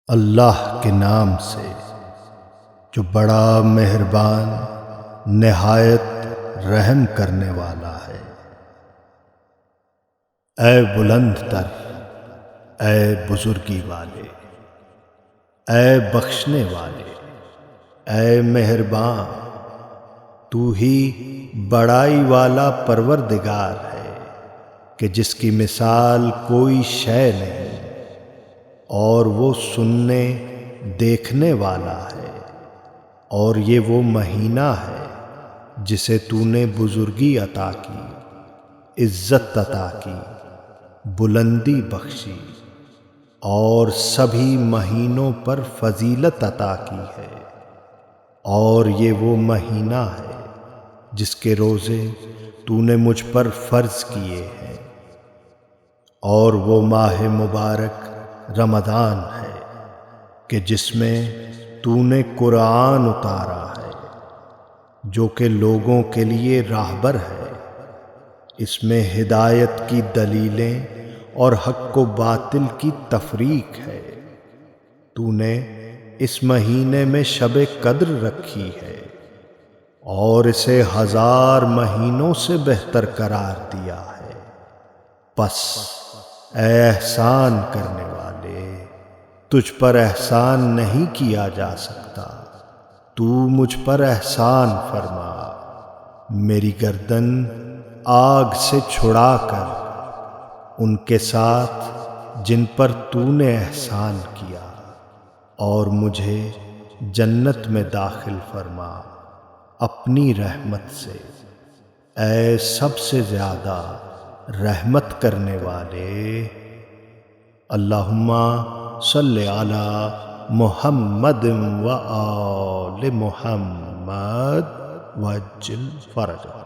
اللہ کے نام سے جو بڑا مہربان نہایت رحم کرنے والا ہے۔ اے بلند تر، اے بزرگی والے، اے بخشنے والے، اے مہربان، تو ہی بڑائی والا پروردگار ہے کہ جس کی مثال کوئی شے نہیں، اور وہ سننے دیکھنے والا ہے۔ اور یہ وہ مہینہ ہے جسے تو نے بزرگی عطا کی، عزت عطا کی، بلندی بخشی، اور سبھی مہینوں پر فضیلت عطا کی ہے۔ اور یہ وہ مہینہ ہے جس کے روزے تو نے مجھ پر فرض کیے ہیں۔ اور وہ ماہ مبارک رمضان ہے کہ جس میں تو نے قرآن اتارا ہے، جو کہ لوگوں کے لیے راہبر ہے۔ اس میں ہدایت کی دلیلیں اور حق و باطل کی تفریق ہے۔ تو نے اس مہینے میں شب قدر رکھی ہے اور اسے 1000 مہینوں سے بہتر قرار دیا ہے۔ پس اے احسان کرنے والے، تجھ پر احسان نہیں کیا جا سکتا، تو مجھ پر احسان فرما۔ میری گردن آگ سے چھڑا کر ان کے ساتھ جن پر تو نے احسان کیا، اور مجھے جنت میں داخل فرما اپنی رحمت سے، اے سب سے زیادہ رحمت کرنے والے۔ اللہم صلی علی محمد و آل محمد وعجل فرجہ۔